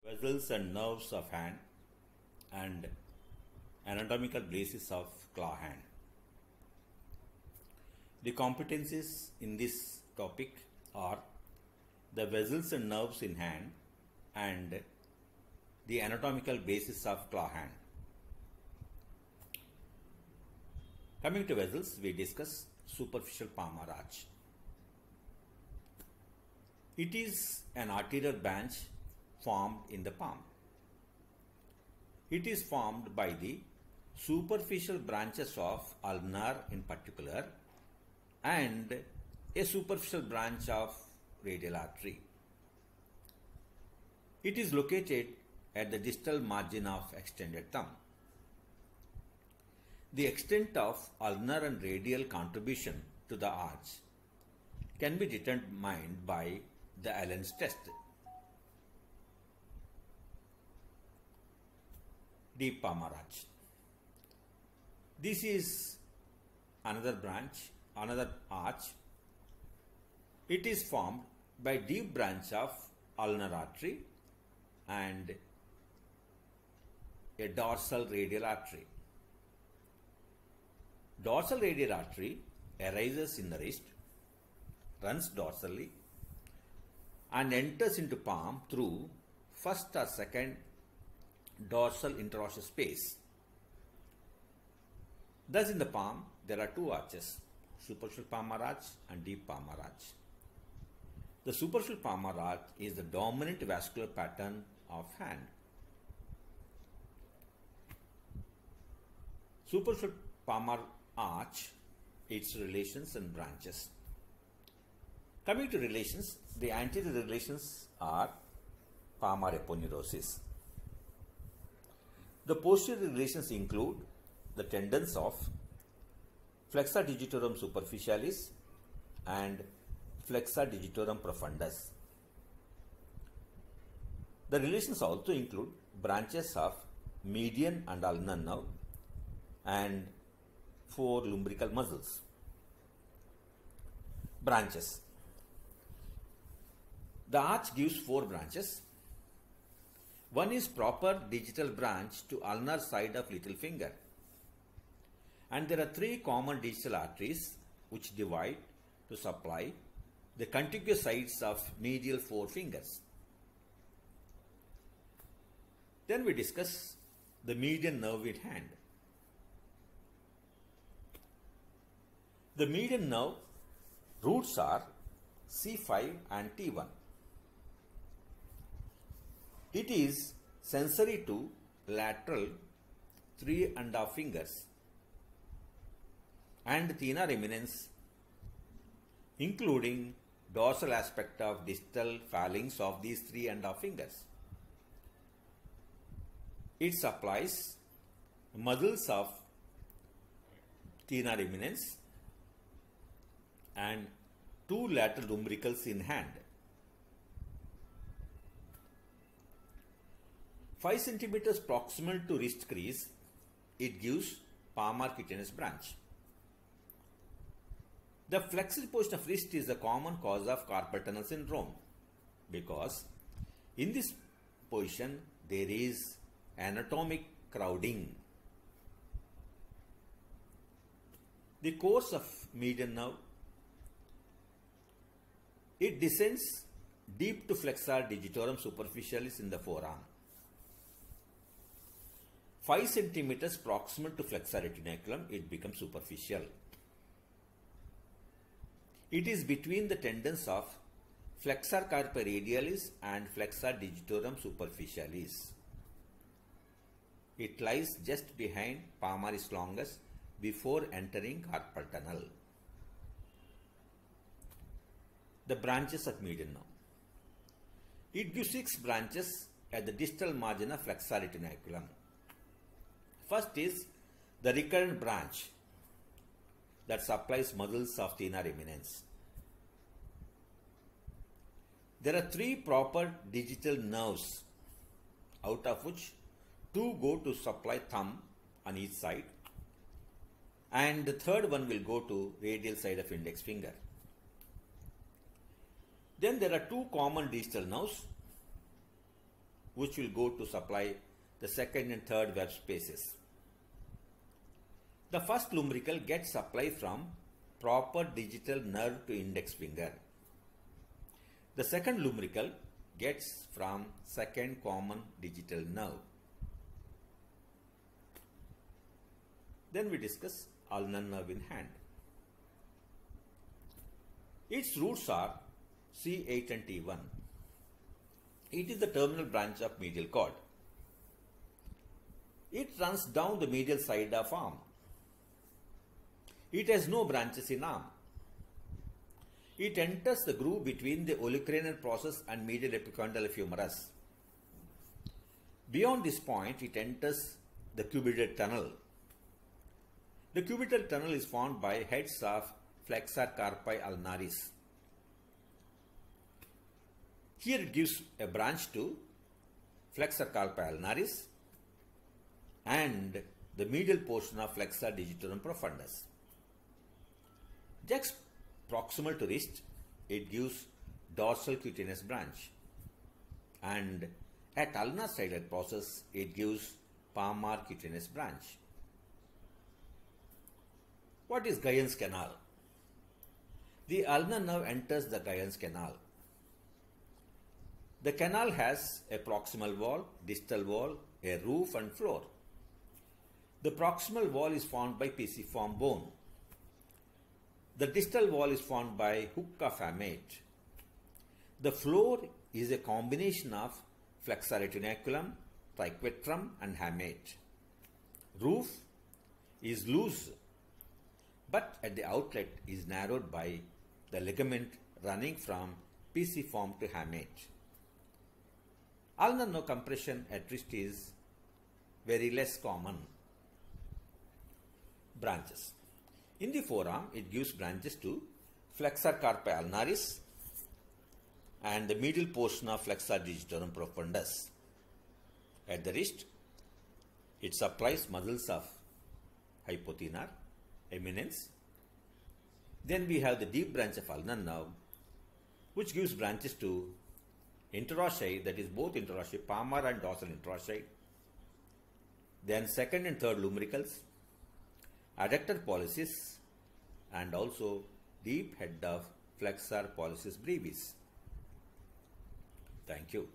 Vessels and nerves of hand and anatomical basis of claw hand. The competencies in this topic are the vessels and nerves in hand and the anatomical basis of claw hand. Coming to vessels, we discuss superficial palmar arch. It is an arterial branch formed in the palm. It is formed by the superficial branches of ulnar in particular and a superficial branch of radial artery. It is located at the distal margin of extended thumb. The extent of ulnar and radial contribution to the arch can be determined by the Allen's test. Deep palmar arch. This is another branch, another arch. It is formed by deep branch of ulnar artery and a dorsal radial artery. Dorsal radial artery arises in the wrist, runs dorsally and enters into palm through first or second dorsal interosseous space. Thus in the palm there are two arches, superficial palmar arch and deep palmar arch. The superficial palmar arch is the dominant vascular pattern of hand. Superficial palmar arch, its relations and branches. Coming to relations, the anterior relations are palmar aponeurosis. The posterior relations include the tendons of flexor digitorum superficialis and flexor digitorum profundus. The relations also include branches of median and ulnar nerve and 4 lumbrical muscles. Branches. The arch gives 4 branches. One is proper digital branch to ulnar side of little finger. And there are 3 common digital arteries which divide to supply the contiguous sides of medial 4 fingers. Then we discuss the median nerve in hand. The median nerve roots are C5 and T1. It is sensory to lateral 3½ fingers and thenar eminence, including dorsal aspect of distal phalanx of these 3½ fingers. It supplies muscles of thenar eminence and 2 lateral umbilicals in hand. 5 centimeters proximal to wrist crease, it gives palmar cutaneous branch. The flexed position of wrist is the common cause of carpal tunnel syndrome because in this position there is anatomic crowding. The course of median nerve, it descends deep to flexor digitorum superficialis in the forearm. 5 centimeters proximal to flexor retinaculum, it becomes superficial. It is between the tendons of flexor carpi radialis and flexor digitorum superficialis. It lies just behind palmaris longus before entering carpal tunnel. The branches of median nerve. It gives 6 branches at the distal margin of flexor retinaculum. First is the recurrent branch that supplies muscles of thenar eminence. There are 3 proper digital nerves, out of which 2 go to supply thumb on each side and the third one will go to radial side of index finger. Then there are 2 common distal nerves which will go to supply the second and third web spaces. The first lumbrical gets supply from proper digital nerve to index finger. The second lumbrical gets from second common digital nerve. Then we discuss ulnar nerve in hand. Its roots are C8 and T1. It is the terminal branch of medial cord. It runs down the medial side of arm. It has no branches in arm. It enters the groove between the olecranon process and medial epicondyle humerus. Beyond this point, it enters the cubital tunnel. The cubital tunnel is formed by heads of flexor carpi ulnaris. Here it gives a branch to flexor carpi ulnaris and the medial portion of flexor digitorum profundus. Just proximal to wrist, it gives dorsal cutaneous branch, and at ulnar sided process, it gives palmar cutaneous branch. What is Guyon's canal? The ulnar nerve enters the Guyon's canal. The canal has a proximal wall, distal wall, a roof and floor. The proximal wall is formed by pisiform bone. The distal wall is formed by hook of hamate. The floor is a combination of flexor retinaculum, triquetrum and hamate. Roof is loose, but at the outlet is narrowed by the ligament running from pisiform to hamate. Ulnar nerve compression at wrist is very less common. Branches. In the forearm, it gives branches to flexor carpi ulnaris and the medial portion of flexor digitorum profundus. At the wrist, it supplies muscles of hypothenar, eminence. Then we have the deep branch of ulnar nerve, which gives branches to interossei, that is both interossei, palmar and dorsal interossei. Then second and third lumbricals, adductor pollicis, and also deep head of flexor pollicis brevis. Thank you.